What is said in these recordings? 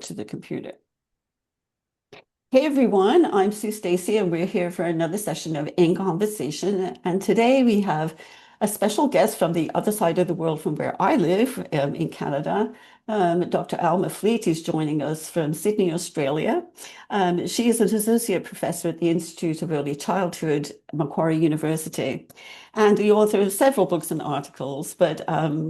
to the computer. Hey everyone, I'm Sue Stacy, and we're here for another session of In Conversation. And today we have a special guest from the other side of the world from where I live, in Canada. Dr. Alma Fleet is joining us from Sydney, Australia. She is an associate professor at the Institute of Early Childhood, Macquarie University, and the author of several books and articles, but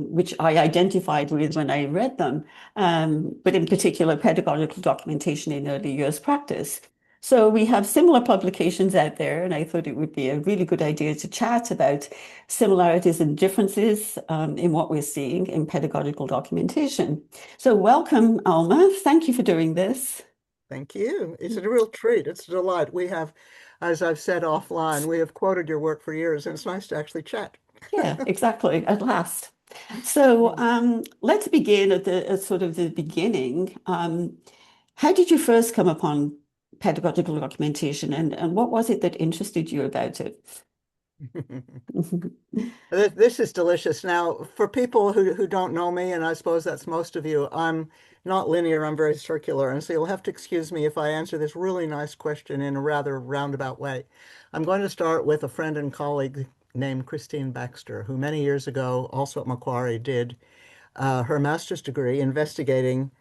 which I identified with when I read them, but in particular, pedagogical documentation in early years practice. So we have similar publications out there, and I thought it would be a really good idea to chat about similarities and differences in what we're seeing in pedagogical documentation. So welcome, Alma. Thank you for doing this. Thank you. It's a real treat. It's a delight. We have, as I've said offline, we have quoted your work for years, and it's nice to actually chat. Yeah, exactly, at last. So let's begin at sort of the beginning. How did you first come upon pedagogical documentation, and what was it that interested you about it? This is delicious. Now, for people who don't know me, and I suppose that's most of you, I'm not linear, I'm very circular. And so you'll have to excuse me if I answer this really nice question in a rather roundabout way. I'm going to start with a friend and colleague named Christine Baxter, who many years ago, also at Macquarie, did her master's degree investigating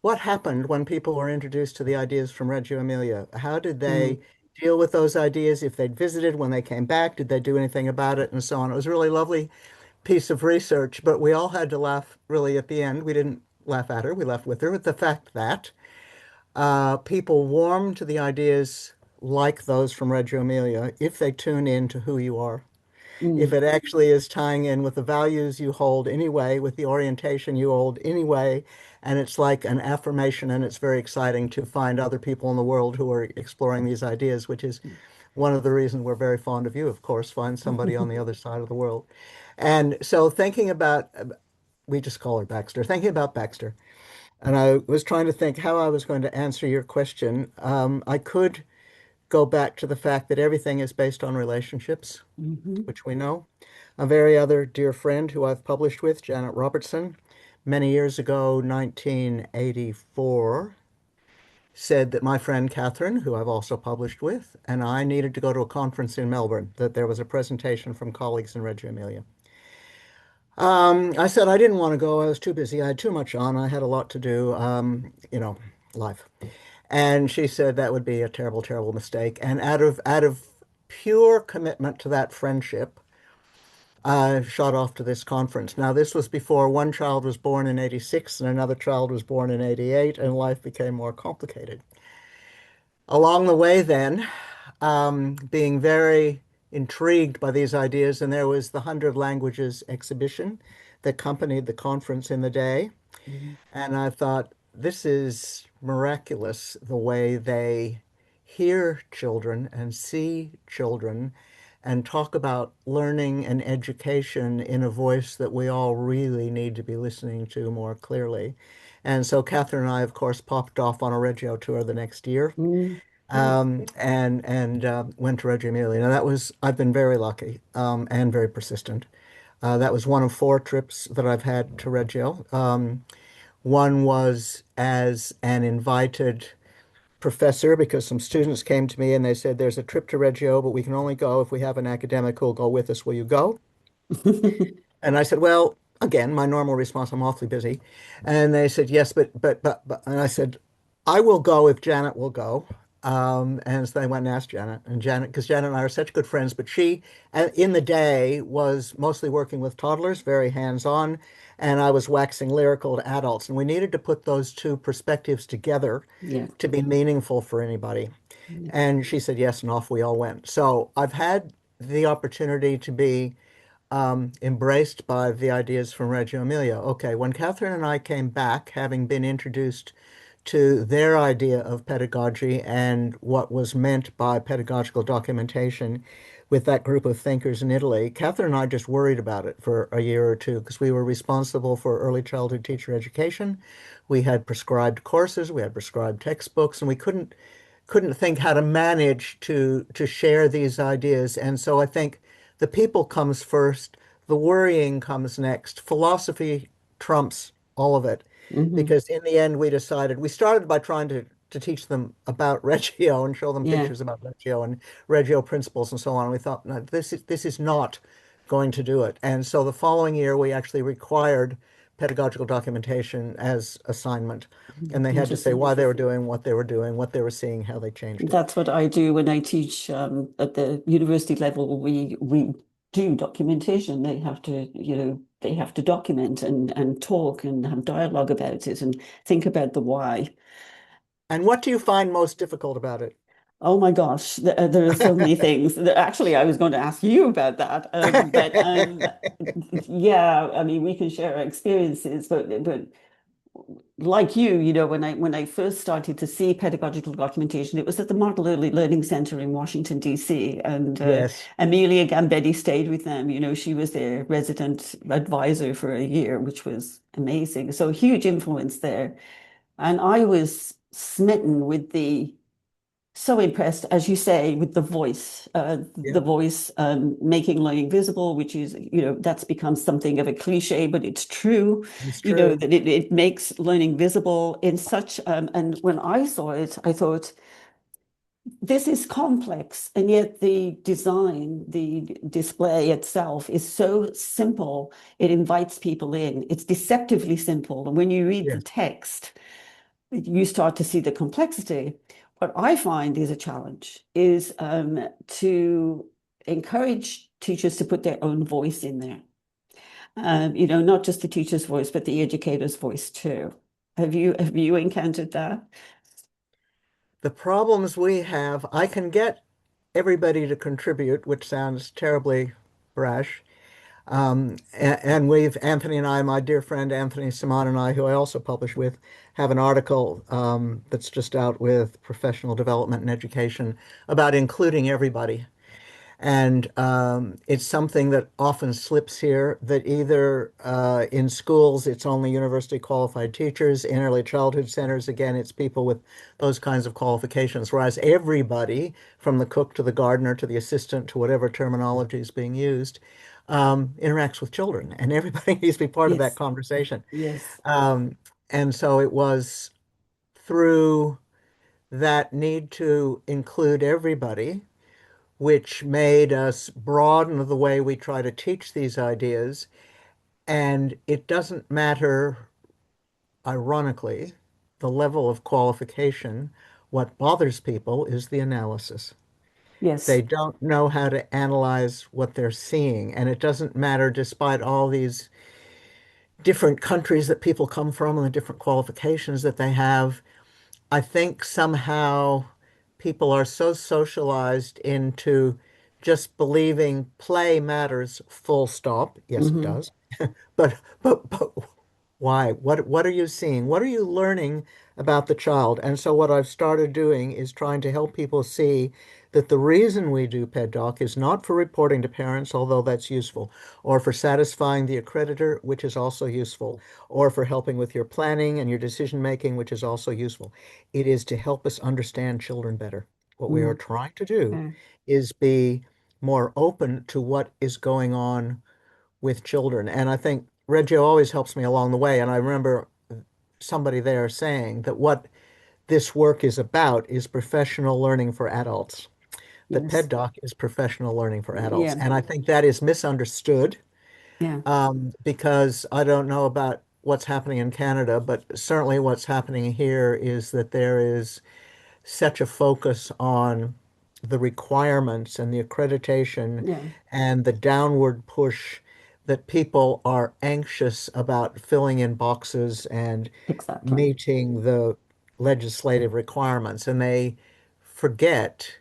what happened when people were introduced to the ideas from Reggio Emilia. How did they Mm, deal with those ideas? If they'd visited when they came back, did they do anything about it, and so on? It was a really lovely piece of research, but we all had to laugh really at the end. We didn't laugh at her, we laughed with her, with the fact that people warm to the ideas like those from Reggio Emilia if they tune in to who you are, if mm, it actually is tying in with the values you hold anyway, with the orientation you hold anyway, and it's like an affirmation, and it's very exciting to find other people in the world who are exploring these ideas, which is one of the reasons we're very fond of you, of course, find somebody on the other side of the world. And so thinking about, we just call her Baxter, thinking about Baxter, and I was trying to think how I was going to answer your question. I could go back to the fact that everything is based on relationships, mhm, which we know. A very other dear friend who I've published with, Janet Robertson, many years ago, 1984, said that my friend Catherine, who I've also published with, and I needed to go to a conference in Melbourne, that there was a presentation from colleagues in Reggio Emilia. I said I didn't want to go. I was too busy. I had too much on. I had a lot to do, life. And she said that would be a terrible, terrible mistake. And out of pure commitment to that friendship, I shot off to this conference. Now, this was before one child was born in 86 and another child was born in 88, and life became more complicated. Along the way, then, being very intrigued by these ideas, and there was the 100 Languages exhibition that accompanied the conference in the day. mhm, And I thought, this is miraculous the way they hear children and see children and talk about learning and education in a voice that we all really need to be listening to more clearly. And so Catherine and I, of course, popped off on a Reggio tour the next year, mm, great. and went to Reggio Emilia. Now that was, I've been very lucky, and very persistent. That was one of four trips that I've had to Reggio. One was as an invited professor because some students came to me and they said, there's a trip to Reggio, but we can only go if we have an academic who'll go with us. Will you go? And I said, well, again, my normal response, I'm awfully busy. And they said, yes, but, and I said, I will go if Janet will go. And so they went and asked Janet, and Janet, because Janet and I are such good friends, but she, in the day, was mostly working with toddlers, very hands-on, and I was waxing lyrical to adults. And we needed to put those two perspectives together Yeah. to be meaningful for anybody. Yeah. And she said yes, and off we all went. So I've had the opportunity to be embraced by the ideas from Reggio Emilia. Okay, when Catherine and I came back, having been introduced to their idea of pedagogy and what was meant by pedagogical documentation with that group of thinkers in Italy, Catherine and I just worried about it for a year or two because we were responsible for early childhood teacher education. We had prescribed courses, we had prescribed textbooks, and we couldn't think how to manage to share these ideas. And so I think the people comes first, the worrying comes next. Philosophy trumps all of it. Hmm. because in the end we decided we started by trying to teach them about Reggio and show them Yeah. pictures about Reggio and Reggio principles and so on. We thought, no, this is not going to do it. And so the following year we actually required pedagogical documentation as assignment. And they had to say Interesting. why they were doing, what they were seeing, how they changed it. That's what I do when I teach at the university level. We do documentation. They have to, they have to document and talk and have dialogue about it and think about the why. And what do you find most difficult about it? Oh my gosh, there are so many things. Actually, I was going to ask you about that. Yeah, I mean, we can share our experiences, but like when I first started to see pedagogical documentation, it was at the Model Early Learning Center in Washington, D.C. And Yes, Amelia Gambetti stayed with them. She was their resident advisor for a year, which was amazing. So huge influence there. And I was smitten with so impressed, as you say, with yeah, the voice making learning visible, which is, that's become something of a cliche, but it's true, it's true. that it makes learning visible in such, and when I saw it, I thought, this is complex, and yet the design, the display itself is so simple, it invites people in. It's deceptively simple. And when you read the Yes. text, you start to see the complexity. What I find is a challenge is to encourage teachers to put their own voice in there. Not just the teacher's voice, but the educator's voice too. Have you encountered that? The problems we have, I can get everybody to contribute, which sounds terribly brash. And Anthony and I, my dear friend Anthony Simon and I, who I also publish with, have an article that's just out with Professional Development and Education about including everybody. And it's something that often slips here that either in schools, it's only university qualified teachers, in early childhood centers, again, it's people with those kinds of qualifications, whereas everybody, from the cook to the gardener to the assistant to whatever terminology is being used, interacts with children, and everybody needs to be part of that Yes, conversation. yes, Um, and so it was through that need to include everybody which made us broaden the way we try to teach these ideas. And it doesn't matter, ironically, the level of qualification. What bothers people is the analysis. yes, They don't know how to analyze what they're seeing. And it doesn't matter, despite all these different countries that people come from and the different qualifications that they have. I think somehow people are so socialized into just believing play matters, full stop. Yes, it hmm does. But why? What are you seeing? What are you learning about the child? And so what I've started doing is trying to help people see that the reason we do Ped Doc is not for reporting to parents, although that's useful, or for satisfying the accreditor, which is also useful, or for helping with your planning and your decision making, which is also useful. It is to help us understand children better. What we are mm trying to do yeah. is be more open to what is going on with children. And I think Reggio always helps me along the way. And I remember somebody there saying that what this work is about is professional learning for adults. That Ped Yes, Doc is professional learning for adults. yeah, And I think that is misunderstood yeah, because I don't know about what's happening in Canada, but certainly what's happening here is that there is such a focus on the requirements and the accreditation yeah, and the downward push that people are anxious about filling in boxes and exactly. meeting the legislative requirements. And they forget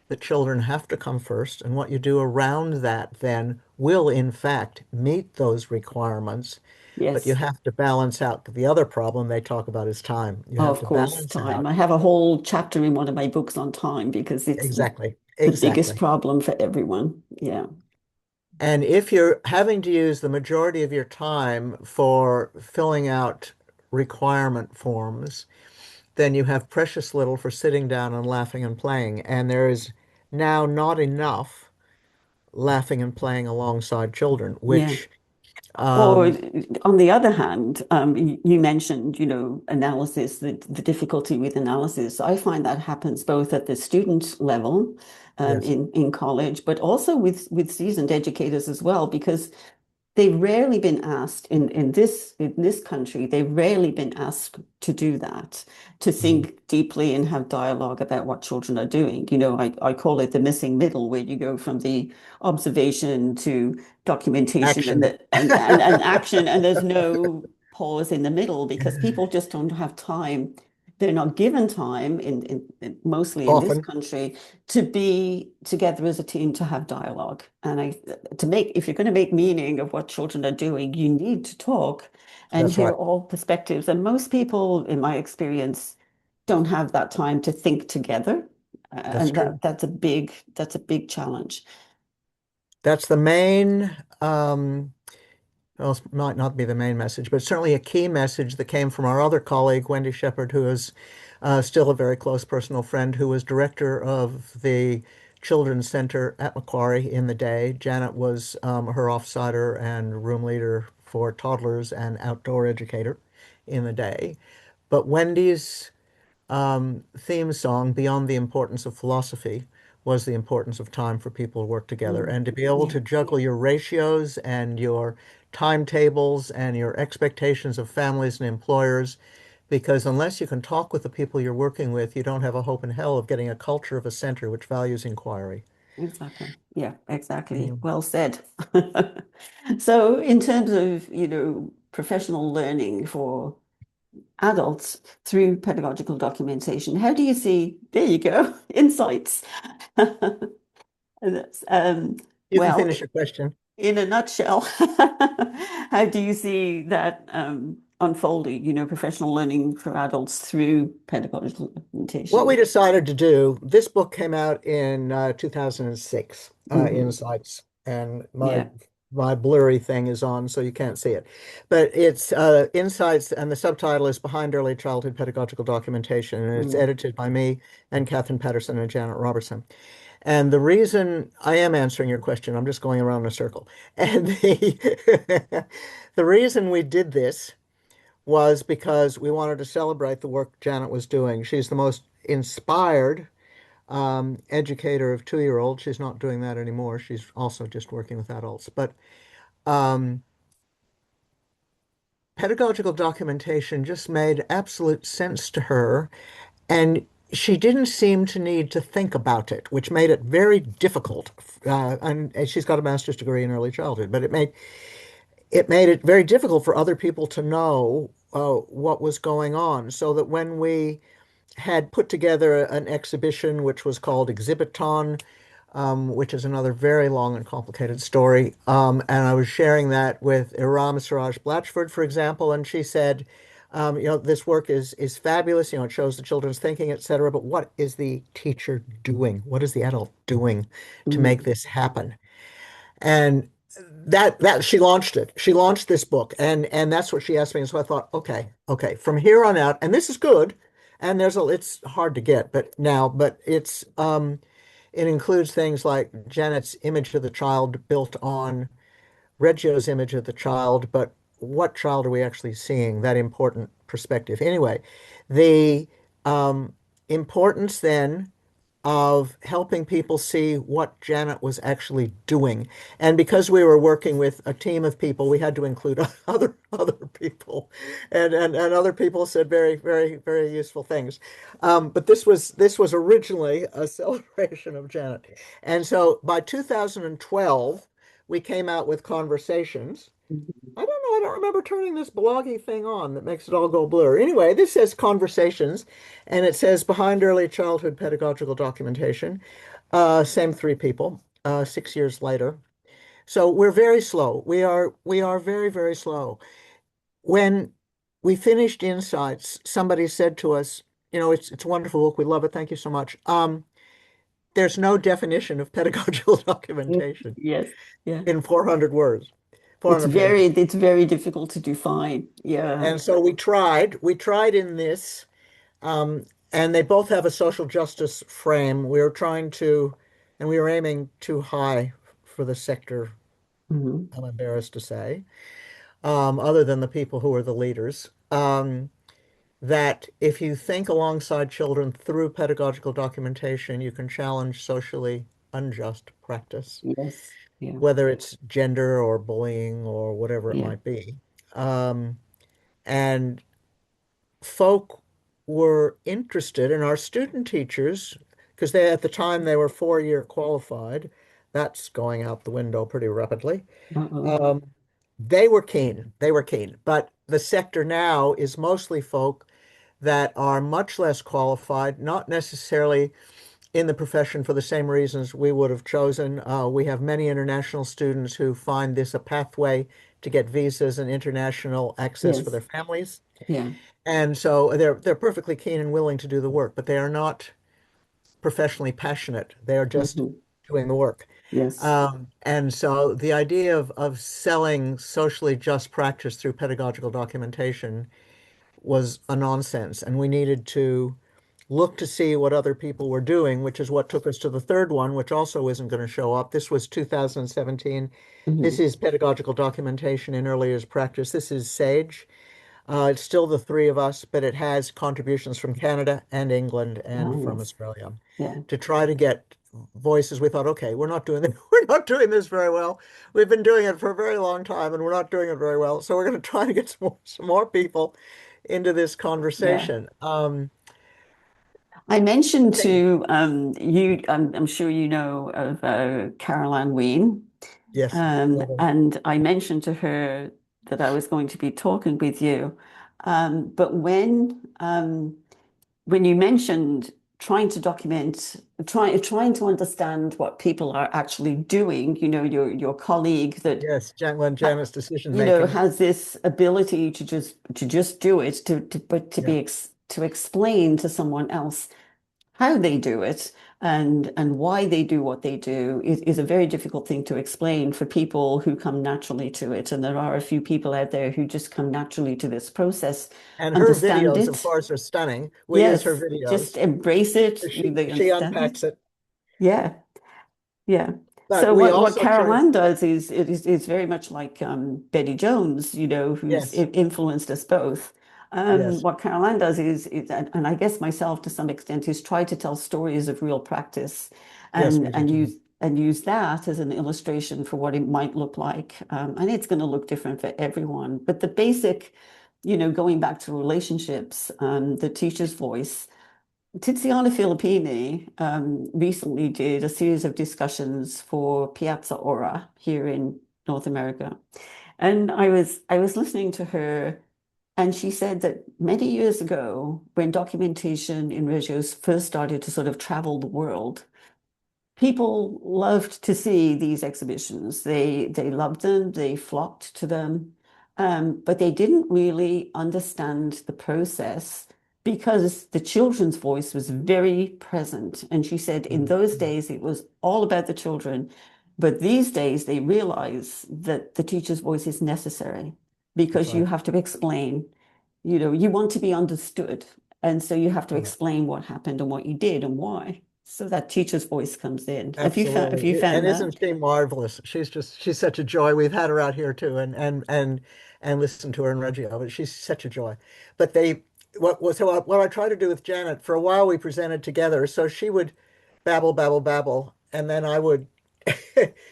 that children have to come first. And what you do around that then will, in fact, meet those requirements. But you Yes. have to balance out the other problem they talk about is time. You Oh, have of to course, balance time. out. I have a whole chapter in one of my books on time because it's Exactly. the biggest Exactly. problem for everyone. Yeah. And if you're having to use the majority of your time for filling out requirement forms, then you have precious little for sitting down and laughing and playing. And there is now not enough laughing and playing alongside children, Yeah. which Or Um, on the other hand, you mentioned, analysis, the difficulty with analysis. I find that happens both at the student level, yes, in college, but also with seasoned educators as well, because they've rarely been asked in this country, they've rarely been asked to do that, to mhm. think deeply and have dialogue about what children are doing. I call it the missing middle, where you go from the observation to documentation and Action. the and action, and there's no pause in the middle because people just don't have time. They're not given time mostly in this Often, country to be together as a team to have dialogue. And if you're going to make meaning of what children are doing, you need to talk and that's hear right. all perspectives. And most people, in my experience, don't have that time to think together. That's And true. that's a big challenge. That's the main, well, it might not be the main message, but certainly a key message that came from our other colleague, Wendy Shepherd, who is still a very close personal friend, who was director of the Children's Center at Macquarie in the day. Janet was her offsider and room leader for toddlers and outdoor educator in the day. But Wendy's theme song, Beyond the Importance of Philosophy, was the importance of time for people to work together. Mm, And to be able yeah, to juggle your ratios and your timetables and your expectations of families and employers, because unless you can talk with the people you're working with, you don't have a hope in hell of getting a culture of a center which values inquiry. exactly. Yeah, exactly. Yeah. Well said. So, in terms of, professional learning for adults through pedagogical documentation. How do you see, there you go, insights. You can Well, finish your question. in a nutshell, how do you see that unfolding, professional learning for adults through pedagogical What documentation? we decided to do, this book came out in 2006, Hmm. Insights, and my Yeah. my blurry thing is on, so you can't see it. But it's Insights, and the subtitle is Behind Early Childhood Pedagogical Documentation, and it's Mm. edited by me and Catherine Patterson and Janet Robertson. And the reason I am answering your question, I'm just going around in a circle. And the reason we did this was because we wanted to celebrate the work Janet was doing. She's the most inspired educator of 2-year-olds. She's not doing that anymore. She's also just working with adults. But um, pedagogical documentation just made absolute sense to her. And she didn't seem to need to think about it, which made it very difficult. And she's got a master's degree in early childhood, but it made it very difficult for other people to know what was going on. So that when we had put together an exhibition which was called Exhibiton, which is another very long and complicated story. And I was sharing that with Iram Siraj Blatchford, for example, and she said, this work is fabulous. It shows the children's thinking, etc. But what is the teacher doing? What is the adult doing to make Mm. this happen? And that she launched it. She launched this book, and that's what she asked me. And so I thought, okay, from here on out, and this is good. And it's hard to get, but it includes things like Janet's image of the child built on Reggio's image of the child, but what child are we actually seeing? That important perspective. Anyway, the importance then of helping people see what Janet was actually doing. And because we were working with a team of people, we had to include other people. And other people said very, very, very useful things. But this was originally a celebration of Janet. And so by 2012, we came out with Conversations. I don't know. I don't remember turning this bloggy thing on that makes it all go blur. Anyway, this says Conversations, and it says Behind Early Childhood Pedagogical Documentation. Same three people, 6 years later. So we're very slow. We are very, very slow. When we finished Insights, somebody said to us, it's a wonderful book. We love it. Thank you so much. There's no definition of pedagogical Mm. documentation Yes. Yeah. in 400 words, It's 400 very, pages. it's very difficult to define. Yeah. And so we tried in this, um, and they both have a social justice frame. We were trying to, and we were aiming too high for the sector Hmm. I'm embarrassed to say, other than the people who are the leaders. That if you think alongside children through pedagogical documentation, you can challenge socially unjust practice, Yes. Yeah. whether it's gender or bullying or whatever it Yeah. might be. Um, and folk were interested, and our student teachers, because they at the time they were 4-year qualified, that's going out the window pretty rapidly. Uh-oh. Um, they were keen. They were keen. But the sector now is mostly folk that are much less qualified, not necessarily in the profession for the same reasons we would have chosen. We have many international students who find this a pathway to get visas and international access for Yes. their families. Yeah. And so they're perfectly keen and willing to do the work, but they are not professionally passionate. They are just Hmm. doing the work. Yes. And so the idea of selling socially just practice through pedagogical documentation was a nonsense. And we needed to look to see what other people were doing, which is what took us to the third one, which also isn't going to show up. This was 2017. This Hmm. is pedagogical documentation in early years practice. This is SAGE. It's still the three of us, but it has contributions from Canada and England and Oh, from yes. Australia Yeah. to try to get voices. We thought, okay, we're not doing we're not doing this very well. We've been doing it for a very long time, and we're not doing it very well. So we're going to try to get some more people into this Yeah. conversation. I mentioned Thing. to you, I'm sure you know of Caroline Ween, Yes, love them. and I mentioned to her that I was going to be talking with you. But when you mentioned trying to document, trying to understand what people are actually doing, your colleague that Yes, when Janet's decision making. has this ability to just do it, but to Yeah, to explain to someone else how they do it and why they do what they do is a very difficult thing to explain for people who come naturally to it. And there are a few people out there who just come naturally to this process, and her understand videos, of it. course, are stunning. We use her Yes, just videos. embrace it. They She understand it. unpacks it, Yeah. Yeah. but So we what also try to. Caroline does is it is very much like Betty Jones, who's Yes, influenced us both. yes, What Caroline does and I guess myself to some extent is try to tell stories of real practice yes, and we do and too. use that as an illustration for what it might look like. And it's going to look different for everyone. But the basic, going back to relationships, the teacher's voice. Tiziana Filippini recently did a series of discussions for Piazza Ora here in North America. And I was listening to her, and she said that many years ago, when documentation in Regios first started to sort of travel the world, people loved to see these exhibitions. They loved them, they flocked to them, but they didn't really understand the process because the children's voice was very present. And she said in Mm, those mm, days it was all about the children, but these days they realize that the teacher's voice is necessary that's because you right. have to explain. You want to be understood, and so you have to Right. explain what happened and what you did and why. So that teacher's voice comes in. Have you Absolutely. And found that? isn't she marvelous? She's such a joy. We've had her out here too and listened to her in Reggio, but she's such a joy. But what I try to do with Janet, for a while we presented together, so she would babble, babble, babble, and then I would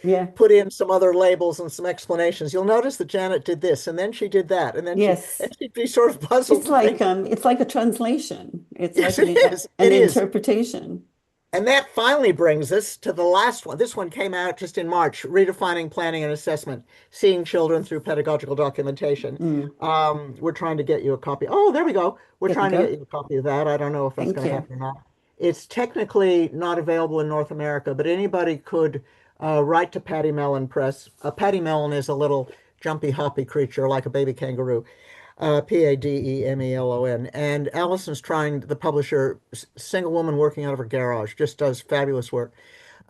Yeah. put in some other labels and some explanations. You'll notice that Janet did this, and then she did that, and then Yes. she'd be sort of puzzled It's to think, like it's like a translation. It's yes, like it is. an It is. interpretation. And that finally brings us to the last one. This one came out just in March, Redefining Planning and Assessment, Seeing Children Through Pedagogical Documentation. Mm. We're trying to get you a copy. Oh, there we go. We're There you trying to get go. you a copy of that. I don't know if that's Thank going to you. happen or not. It's technically not available in North America, but anybody could write to Patty Mellon Press. Patty Mellon is a little jumpy, hoppy creature like a baby kangaroo. Pademelon. And Allison's trying, the publisher, single woman working out of her garage, just does fabulous work,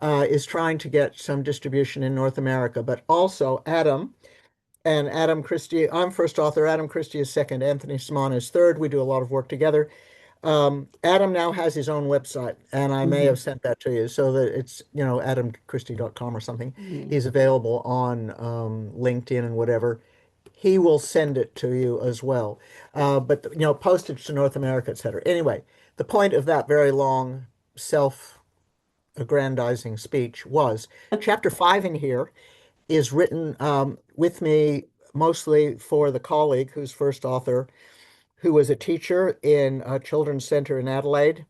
is trying to get some distribution in North America. But also Adam Christie, I'm first author, Adam Christie is second, Anthony Simon is third. We do a lot of work together. Adam now has his own website, and I may have Hmm. sent that to you so that it's, adamchristie.com or something. Yeah. He's available on LinkedIn and whatever. He will send it to you as well. But, postage to North America, et cetera. Anyway, the point of that very long self-aggrandizing speech was chapter 5 in here is written with me mostly for the colleague who's first author, who was a teacher in a children's center in Adelaide.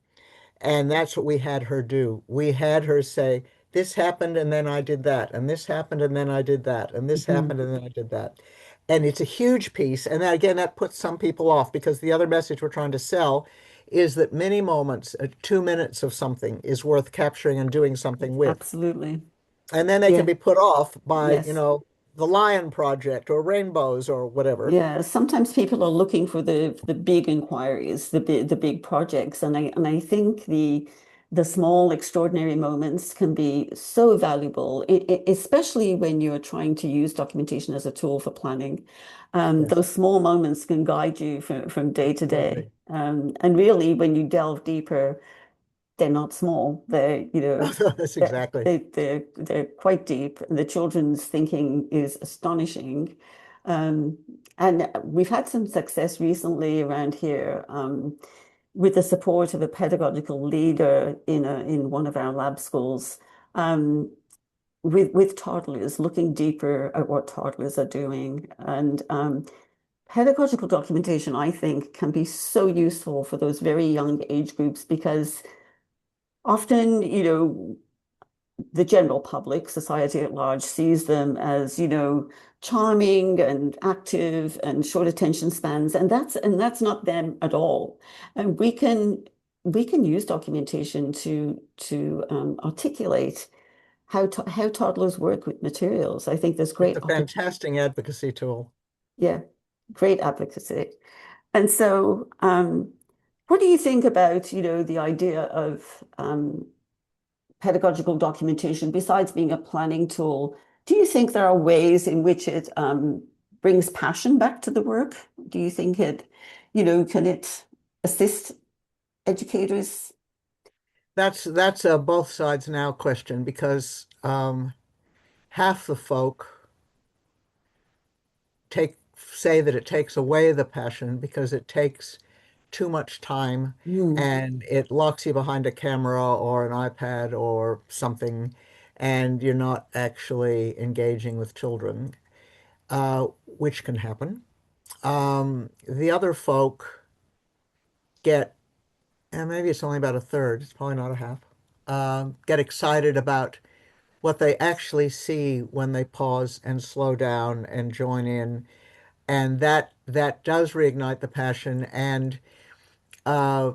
And that's what we had her do. We had her say, this happened and then I did that, and this happened and then I did that, and this Mhm. happened and then I did that. And it's a huge piece. And that, again, that puts some people off because the other message we're trying to sell is that many moments, 2 minutes of something is worth capturing and doing something with. Absolutely. And then they can Yeah. be put off by, Yes. the Lion Project or rainbows or whatever. Yeah, sometimes people are looking for the big inquiries, the big projects, and I think the small extraordinary moments can be so valuable, especially when you're trying to use documentation as a tool for planning. Yes, Those small moments can guide you from day to day. absolutely. And really, when you delve deeper, they're not small. That's exactly. They're quite deep. The children's thinking is astonishing. Um, and we've had some success recently around here with the support of a pedagogical leader in one of our lab schools um, with toddlers, looking deeper at what toddlers are doing. And pedagogical documentation, I think, can be so useful for those very young age groups because often, the general public, society at large, sees them as, charming and active and short attention spans, and that's not them at all. And we can use documentation to articulate how toddlers work with materials. I think there's It's great a fantastic advocacy tool. yeah, great advocacy. And so, what do you think about, the idea of pedagogical documentation, besides being a planning tool, do you think there are ways in which it brings passion back to the work? Do you think can it assist educators? That's a both sides now question because half the folk take say that it takes away the passion because it takes too much time Hmm, and it locks you behind a camera or an iPad or something, and you're not actually engaging with children, which can happen. The other folk get, and maybe it's only about a third, it's probably not a half, get excited about what they actually see when they pause and slow down and join in, and that does reignite the passion. And uh,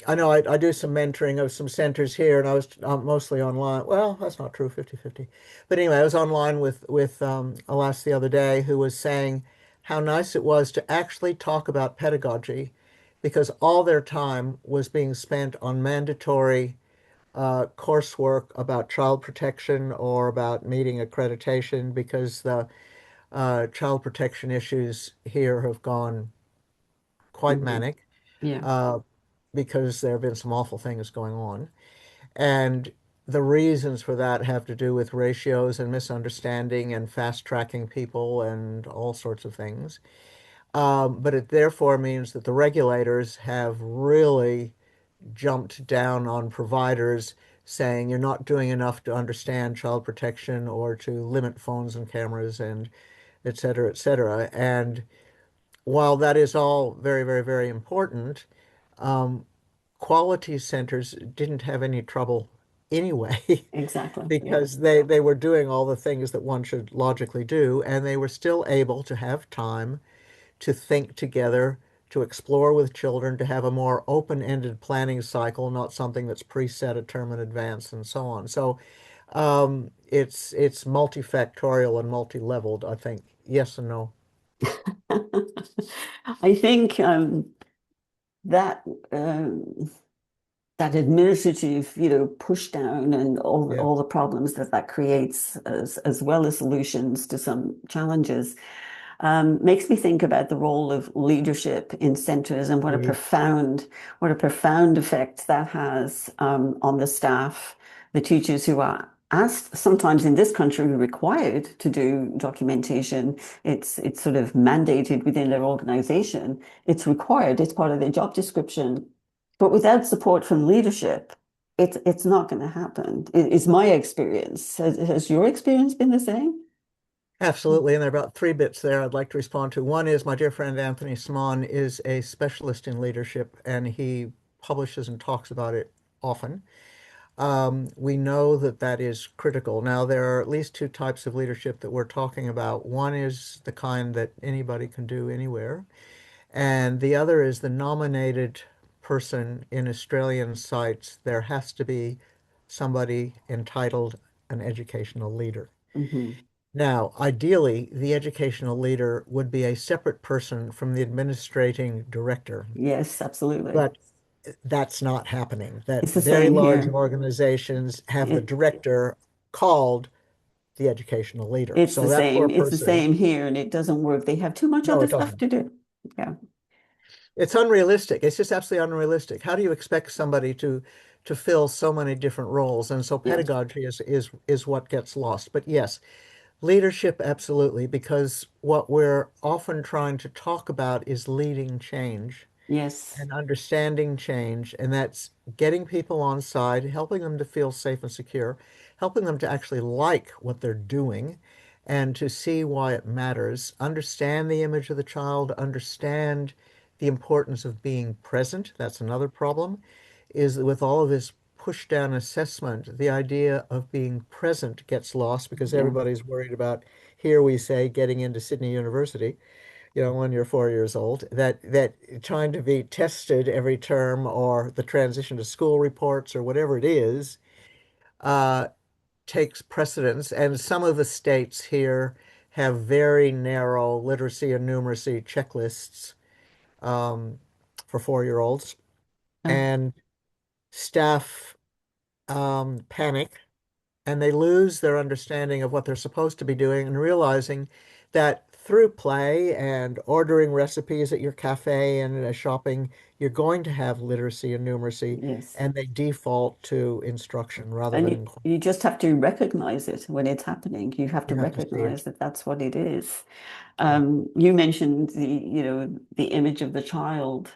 I know I do some mentoring of some centers here, and I was mostly online. Well, that's not true, 50-50. But anyway, I was online with Alas the other day, who was saying how nice it was to actually talk about pedagogy, because all their time was being spent on mandatory coursework about child protection or about meeting accreditation, because the child protection issues here have gone quite hmm, manic yeah, uh, because there have been some awful things going on. And the reasons for that have to do with ratios and misunderstanding and fast tracking people and all sorts of things. But it therefore means that the regulators have really jumped down on providers saying you're not doing enough to understand child protection or to limit phones and cameras and et cetera, et cetera. And while that is all very, very, very important, um, quality centers didn't have any trouble anyway exactly. Yeah. because they were doing all the things that one should logically do, and they were still able to have time to think together, to explore with children, to have a more open-ended planning cycle, not something that's preset a term in advance and so on. So it's multifactorial and multi-leveled, I think. Yes and no. I think that that administrative, push down and all Yeah. all the problems that creates, as well as solutions to some challenges. makes me think about the role of leadership in centres and Agreed. what a profound effect that has on the staff, the teachers who are asked, sometimes in this country, required to do documentation. It's sort of mandated within their organisation. It's required. It's part of their job description. But without support from leadership, it's not going to happen. It's my experience. Has your experience been the same? Absolutely. And there are about three bits there I'd like to respond to. One is my dear friend Anthony Swan is a specialist in leadership, and he publishes and talks about it often. We know that that is critical. Now, there are at least two types of leadership that we're talking about. One is the kind that anybody can do anywhere, and the other is the nominated person in Australian sites. There has to be somebody entitled an educational leader. Hmm. Now, ideally, the educational leader would be a separate person from the administrating director, Yes, absolutely. but that's not happening. That It's the very same large here. organizations have the It director called the educational leader. it's So the that poor same. It's the person, same here, and it doesn't work. They have too much no, other it stuff doesn't. to do. Yeah. It's unrealistic. It's just absolutely unrealistic. How do you expect somebody to fill so many different roles? And so Yeah. pedagogy is what gets lost. But yes, leadership, absolutely, because what we're often trying to talk about is leading change Yes. and understanding change, and that's getting people on side, helping them to feel safe and secure, helping them to actually like what they're doing and to see why it matters, understand the image of the child, understand the importance of being present. That's another problem, is that with all of this push down assessment, the idea of being present gets lost because Yeah. everybody's worried about, here we say, getting into Sydney University, when you're 4 years old, that trying to be tested every term or the transition to school reports or whatever it is, uh, takes precedence. And some of the states here have very narrow literacy and numeracy checklists um, for 4-year-olds, Uh, and staff panic and they lose their understanding of what they're supposed to be doing and realizing that through play and ordering recipes at your cafe and shopping, you're going to have literacy and numeracy, yes. and they default to instruction rather And than you just have to recognize it when it's happening. You have to you have to see it. recognize that that's what it is. Yeah. You mentioned the image of the child.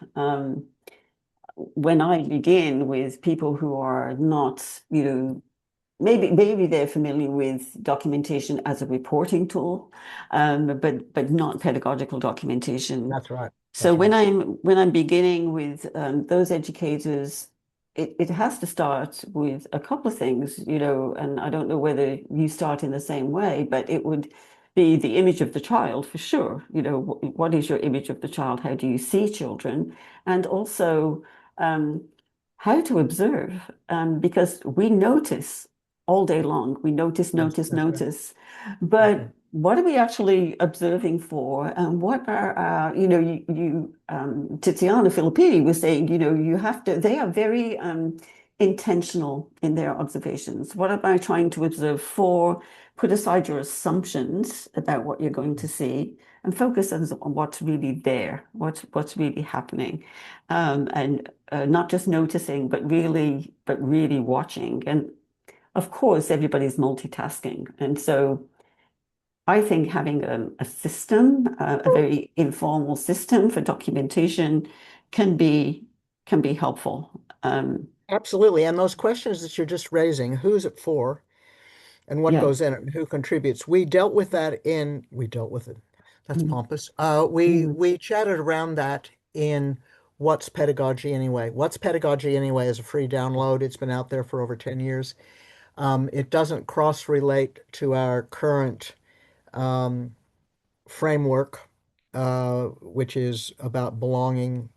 When I begin with people who are not, maybe they're familiar with documentation as a reporting tool, but not pedagogical documentation. That's right. So That's right. when I'm beginning with those educators, it has to start with a couple of things, and I don't know whether you start in the same way, but it would be the image of the child for sure. What is your image of the child? How do you see children? And also um, how to observe, because we notice all day long. We notice, Yes, notice, that's right. notice. That's right. But what are we actually observing for? And what are, Tiziana Filippini was saying, you have to, they are very intentional in their observations. What am I trying to observe for? Put aside your assumptions about what you're going to see and focus on what's really there, what's really happening. And not just noticing, but really watching. And of course, everybody's multitasking. And so I think having a system, a very informal system for documentation can be can be helpful. Absolutely. And those questions that you're just raising, who's it for? And what Yeah. goes in it and who contributes. We dealt with it. That's Mm, pompous. We mm, we chatted around that in What's Pedagogy Anyway? What's Pedagogy Anyway is a free download. It's been out there for over 10 years. It doesn't cross-relate to our current um, framework, which is about belonging.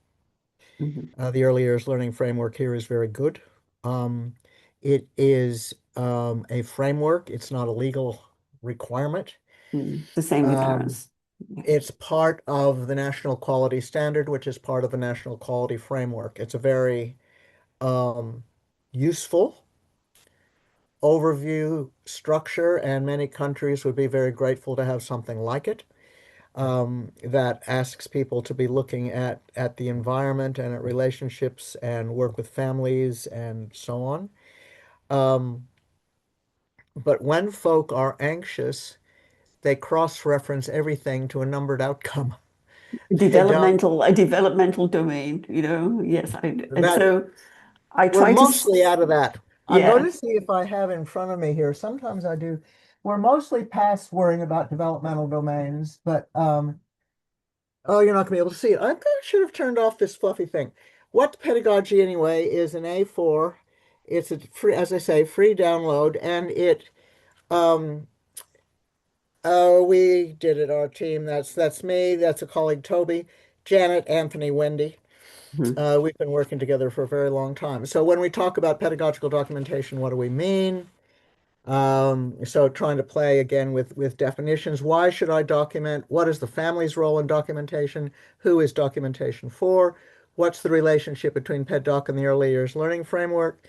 mhm, The early years learning framework here is very good. Um, it is a framework. It's not a legal requirement. the same with Um, ours. Yeah. it's part of the National Quality Standard, which is part of the National Quality Framework. It's a very um, useful overview structure, and many countries would be very grateful to have something like it. that asks people to be looking at the environment and at relationships and work with families and so on. Um, but when folk are anxious, they cross-reference everything to a numbered outcome. They don't. A developmental domain, you know. Yes, and That so I we're try to, mostly out of that. I'm going yeah, to see if I have in front of me here. Sometimes I do. We're mostly past worrying about developmental domains, but oh, you're not going to be able to see it. I should have turned off this fluffy thing. What Pedagogy Anyway is an A4. It's a free, as I say, free download, and it oh, we did it, our team. That's me, that's a colleague Toby, Janet, Anthony, Wendy. mhm. We've been working together for a very long time. So when we talk about pedagogical documentation, what do we mean? So trying to play again with definitions. Why should I document? What is the family's role in documentation? Who is documentation for? What's the relationship between Ped Doc and the early years learning framework?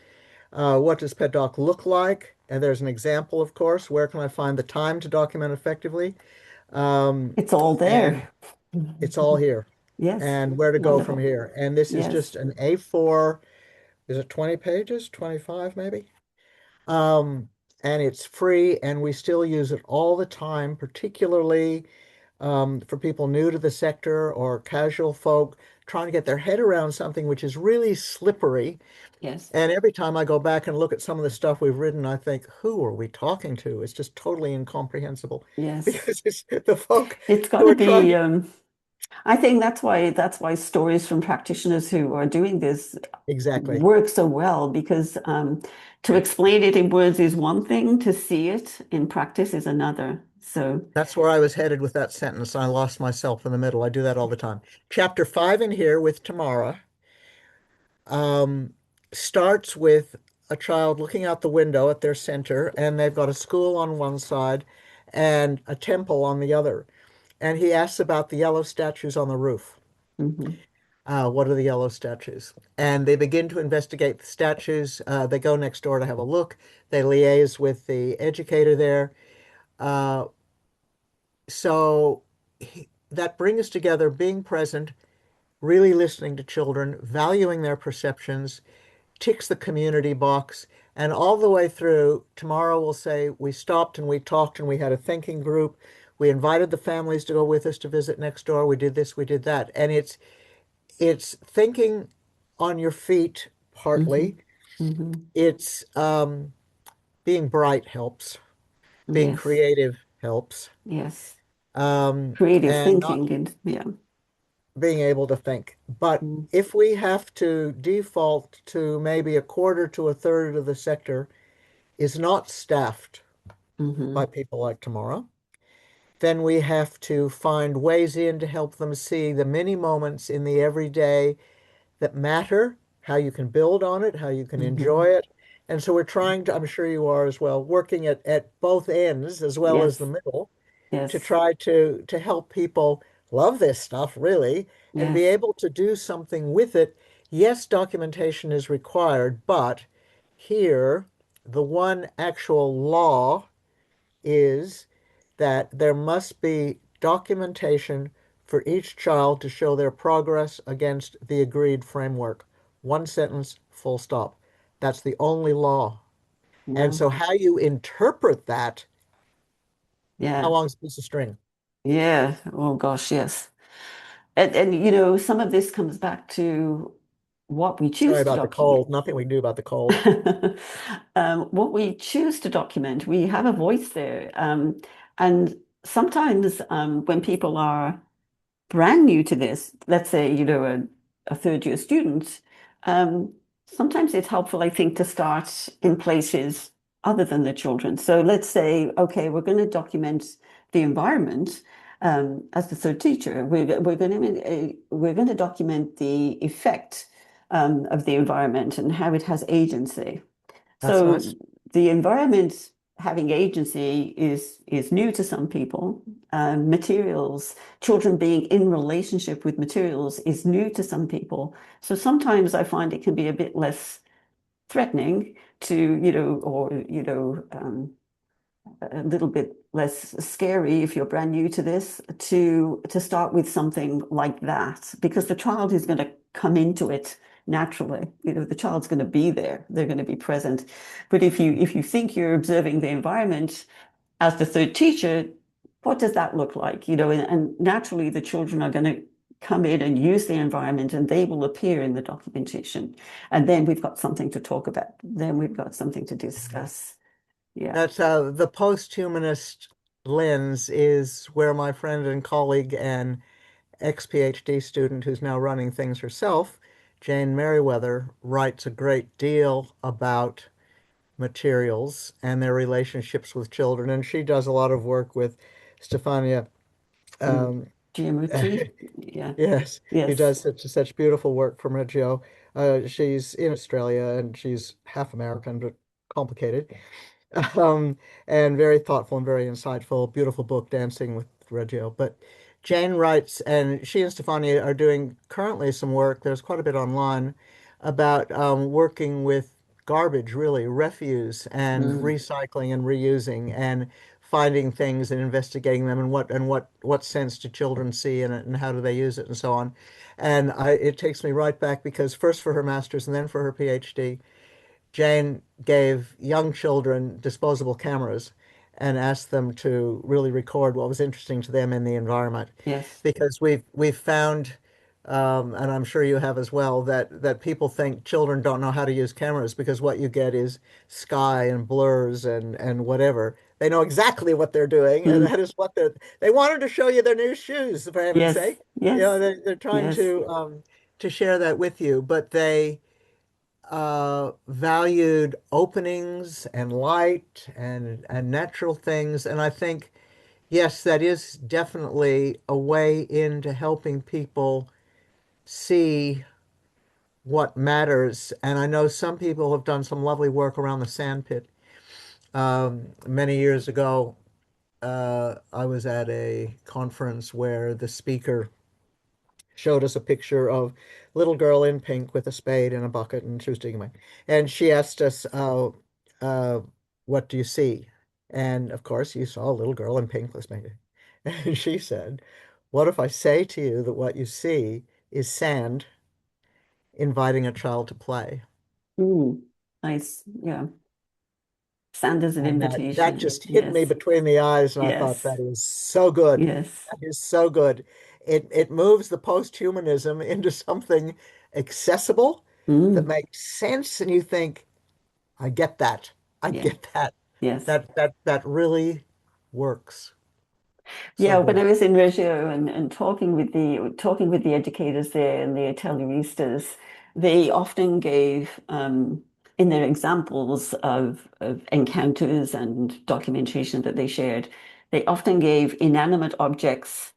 What does Ped Doc look like? And there's an example, of course. Where can I find the time to document effectively? Um, It's all and there. it's all here. Yes, And where to go from wonderful. here. And this is Yes, just an A4. Is it 20 pages? 25 maybe? Um, and it's free, and we still use it all the time, particularly for people new to the sector or casual folk trying to get their head around something which is really slippery. yes, And every time I go back and look at some of the stuff we've written, I think, who are we talking to? It's just totally incomprehensible yes. because it's the folk It's got who to are trying be. to. I think that's why stories from practitioners who are doing this Exactly. work so well because to explain it in words is one thing, to see it in practice is another. So That's where I was headed with that sentence. I lost myself in the middle. I do that all the time. Chapter 5 in here with Tamara um, starts with a child looking out the window at their center, and they've got a school on one side and a temple on the other. And he asks about the yellow statues on the roof. mhm, What are the yellow statues? And they begin to investigate the statues. They go next door to have a look. They liaise with the educator there. Uh, so that brings together being present, really listening to children, valuing their perceptions, ticks the community box. And all the way through, tomorrow we'll say we stopped and we talked and we had a thinking group. We invited the families to go with us to visit next door. We did this, we did that. And it's thinking on your feet mhm, partly. mhm. It's being bright helps. Being Yes, creative helps. yes. Um, Creative and not thinking and yeah. being able to think. But Mm, if we have to default to maybe a quarter to a third of the sector is not staffed by mhm, people like tomorrow, then we have to find ways in to help them see the many moments in the everyday that matter, how you can build on it, how you can enjoy mhm. it. And so we're trying to, I'm sure you are as well, working at both ends as well as the Yes, middle to yes, try to help people love this stuff really and be yes. able to do something with it. Yes, documentation is required, but here the one actual law is that there must be documentation for each child to show their progress against the agreed framework. One sentence, full stop. That's the only law. And Well, so how you interpret that, how yeah, long is a piece of string? yeah. Oh gosh, yes. And you know, some of this comes back to what we Sorry choose to about the document. cold. Nothing we can do about the cold. What we choose to document, we have a voice there. And sometimes when people are brand new to this, let's say, you know, a third year student, um, sometimes it's helpful, I think, to start in places other than the children. So let's say, okay, we're going to document the environment. As the third teacher, we're going to document the effect of the environment and how it has agency. That's So nice. the environment having agency is new to some people. Materials, children being in relationship with materials is new to some people. So sometimes I find it can be a bit less threatening to, you know, or, you know, a little bit less scary if you're brand new to this to start with something like that because the child is going to come into it naturally. The child's going to be there. They're going to be present. But if you think you're observing the environment as the third teacher, what does that look like? And naturally the children are going to come in and use the environment and they will appear in the documentation. And then we've got something to talk about. Then we've got something to discuss. Yeah. That's the post-humanist lens is where my friend and colleague and ex-PhD student who's now running things herself, Jane Merriweather, writes a great deal about materials and their relationships with children. And she does a lot of work with Stefania. Mm. Um, Geometry. Yeah. yes, who Yes. does such beautiful work from Reggio. She's in Australia and she's half American, but complicated. um, and very thoughtful and very insightful. Beautiful book, Dancing with Reggio. But Jane writes, and she and Stefania are doing currently some work. There's quite a bit online about working with garbage, really, refuse, and Mm. recycling and reusing, and finding things and investigating them, and what sense do children see in it, and how do they use it, and so on. And it takes me right back because first for her master's and then for her PhD. Jane gave young children disposable cameras and asked them to really record what was interesting to them in the environment. Yes. Because we've found, and I'm sure you have as well, that people think children don't know how to use cameras because what you get is sky and blurs and whatever. They know exactly what they're doing, and Mm. that is what they wanted to show you their new shoes, for heaven's Yes. sake. Yes. They're trying Yes. to share that with you, but they valued openings and light and natural things. And I think, yes, that is definitely a way into helping people see what matters. And I know some people have done some lovely work around the sand pit. Many years ago, I was at a conference where the speaker showed us a picture of a little girl in pink with a spade and a bucket, and she was digging away. And she asked us, uh, "What do you see?" And of course, you saw a little girl in pink with a spade. And she said, "What if I say to you that what you see is sand inviting a child to play?" Mm. Nice. Yeah. Sand is an And that invitation. just hit me Yes. between the eyes, and I thought Yes. that is so good. Yes. That is so good. It moves the post-humanism into something accessible that Mm. makes sense, and you think, I get that. I Yeah. get that. Yes. That really works. So Yeah, when good. I was in Reggio and talking with the educators there and the Italieristas, they often gave in their examples of encounters and documentation that they shared, they often gave inanimate objects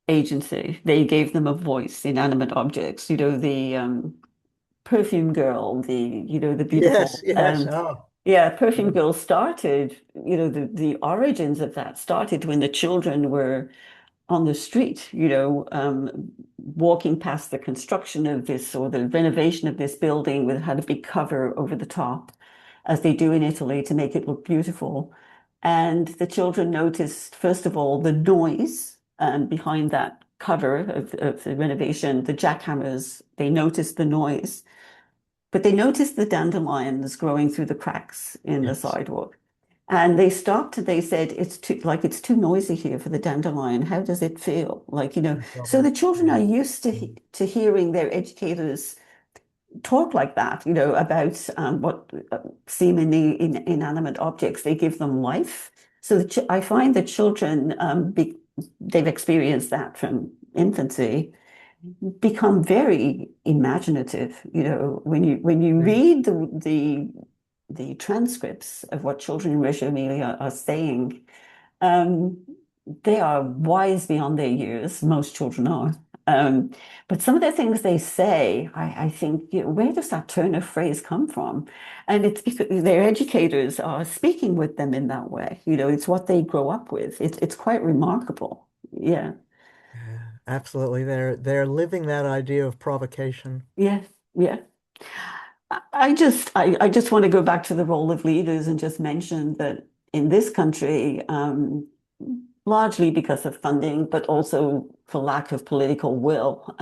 agency. They gave them a voice, inanimate objects. The perfume girl, the Yes, beautiful yes. Oh, yeah, Perfume yeah. Girl started, the origins of that started when the children were on the street, walking past the construction of this or the renovation of this building with had a big cover over the top, as they do in Italy to make it look beautiful. And the children noticed, first of all, the noise behind that cover of the renovation, the jackhammers, they noticed the noise. But they noticed the dandelions growing through the cracks in the Yes. sidewalk. And they stopped and they said, it's too noisy here for the dandelion. How does it feel? So the children are used to hearing their educators talk like that, about what seemingly inanimate objects. They give them life. So I find that children, they've experienced that from infancy become very imaginative. When you Yeah. read the transcripts of what children in Reggio Emilia are saying, um, they are wise beyond their years. Most children are. Um, but some of the things they say, I think, where does that turn of phrase come from? And it's because their educators are speaking with them in that way. It's what they grow up with. It's quite remarkable. Yeah. Yeah, absolutely. They're living that idea of provocation. Yes. Yeah. I just want to go back to the role of leaders and just mention that in this country, largely because of funding, but also for lack of political will.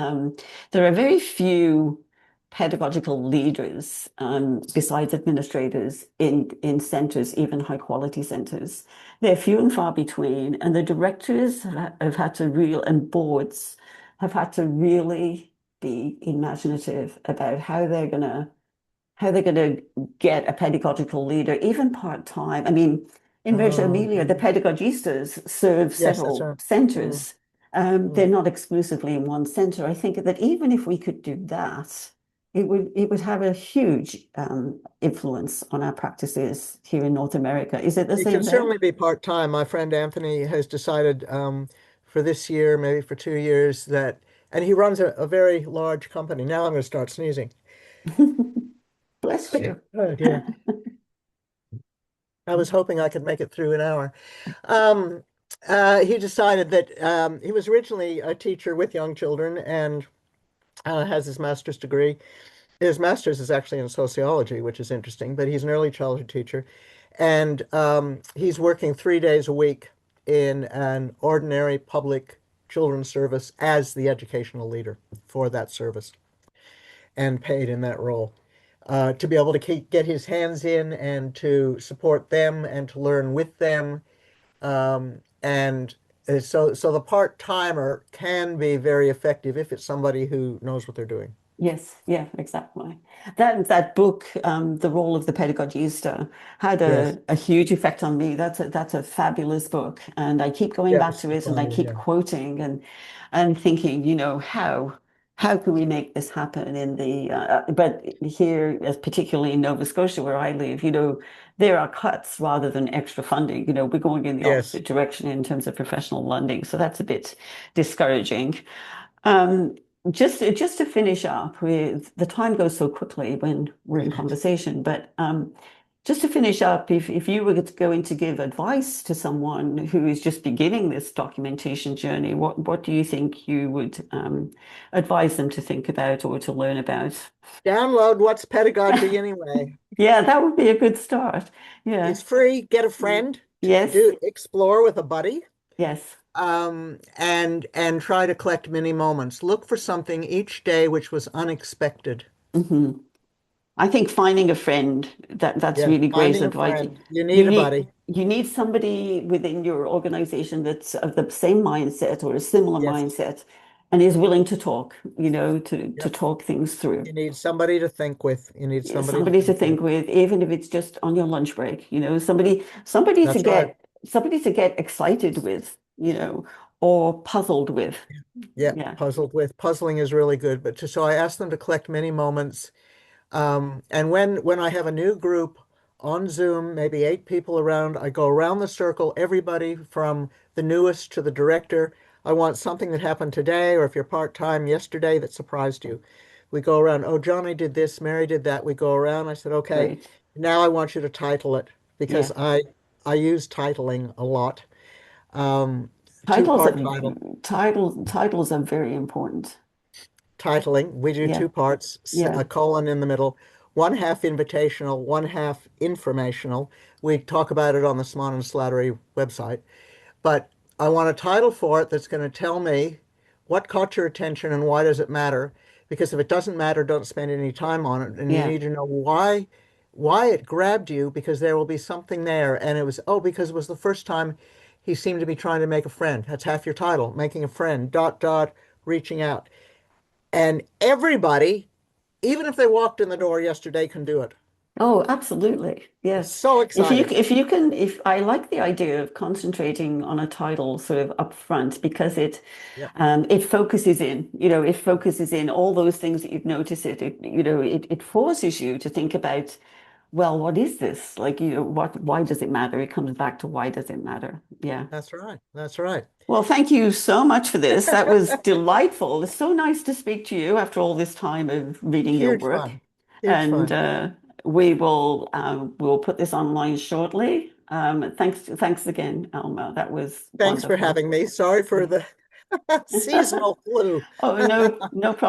There are very few pedagogical leaders, besides administrators, in centers, even high quality centers. They're few and far between, and the directors have had to real and boards have had to really be imaginative about how they're going to get a pedagogical leader, even part-time. I mean, in Reggio Oh, Emilia, the pedagogistas serve yes, that's several right. Mm, centers. They're mm. not exclusively in one center. I think that even if we could do that, it would have a huge influence on our practices here in North America. Is it the It can same there? certainly be part-time. My friend Anthony has decided for this year, maybe for 2 years, that, and he runs a very large company. Now I'm going to start sneezing. Bless you. Oh dear. I was hoping I could make it through an hour. Um, he decided that he was originally a teacher with young children and has his master's degree. His master's is actually in sociology, which is interesting, but he's an early childhood teacher. And he's working 3 days a week in an ordinary public children's service as the educational leader for that service and paid in that role. To be able to get his hands in and to support them and to learn with them. And so the part-timer can be very effective if it's somebody who knows what they're doing. Yes, yeah, exactly. That book, The Role of the Pedagogista, had Yes. a huge effect on me. That's a fabulous book, and I keep going Yeah, back it's to it, and I fun. keep Yeah. quoting and thinking, how can we make this happen in the but here, as particularly in Nova Scotia, where I live, there are cuts rather than extra funding. We're going in the Yes. opposite direction in terms of professional funding, so that's a bit discouraging. Um, just to finish up with the time goes so quickly when we're in conversation, but just to finish up, if you were going to give advice to someone who is just beginning this documentation journey, what do you think you would advise them to think about or to learn about? Download What's Pedagogy Anyway. Yeah, that would be a good start. Yeah. It's free. Get a friend to Yes. do explore with a buddy. Yes. And try to collect mini moments. Look for something each day which was unexpected. hmm I think finding a friend that's Yeah, really great finding a advice. friend. You You need a need buddy. you need somebody within your organization that's of the same mindset or a similar Yes. mindset and is willing to talk, to Yep. talk things through. You need somebody to think with. You need Yeah, somebody to somebody to think with. think with, even if it's just on your lunch break, somebody to That's right. get excited with, or puzzled with. Yeah, Yeah, puzzled with. Puzzling is really good. So I asked them to collect many moments. And when I have a new group on Zoom, maybe 8 people around, I go around the circle, everybody from the newest to the director. I want something that happened today, or if you're part-time, yesterday that surprised you. We go around, oh, Johnny did this, Mary did that. We go around. I said, okay, great. now I want you to title it because Yeah. I use titling a lot. Um, Titles two-part are title. titles are very important. Titling. We do Yeah. two parts, Yeah. a colon in the middle, one half invitational, one half informational. We talk about it on the Swan and Slattery website. But I want a title for it that's going to tell me what caught your attention and why does it matter? Because if it doesn't matter, don't spend any time on it. And you Yeah. need to know why it grabbed you because there will be something there. And it was, oh, because it was the first time he seemed to be trying to make a friend. That's half your title, making a friend, dot, dot, reaching out. And everybody, even if they walked in the door yesterday, can do it. Oh, absolutely. It's Yes. so If you exciting. if you can if I like the idea of concentrating on a title sort of up front because Yeah, it focuses in, it focuses in all those things that you've noticed it forces you to think about, well, what is this? Like, why does it matter? It comes back to why does it matter? Yeah. that's right. That's right. Well, thank you so much for this. That was delightful. It's so nice to speak to you after all this time of reading your Huge work. fun. Huge And fun. we'll put this online shortly. Thanks again, Alma. That was Thanks for wonderful. having me. Sorry for the seasonal flu. Oh, no, no problem.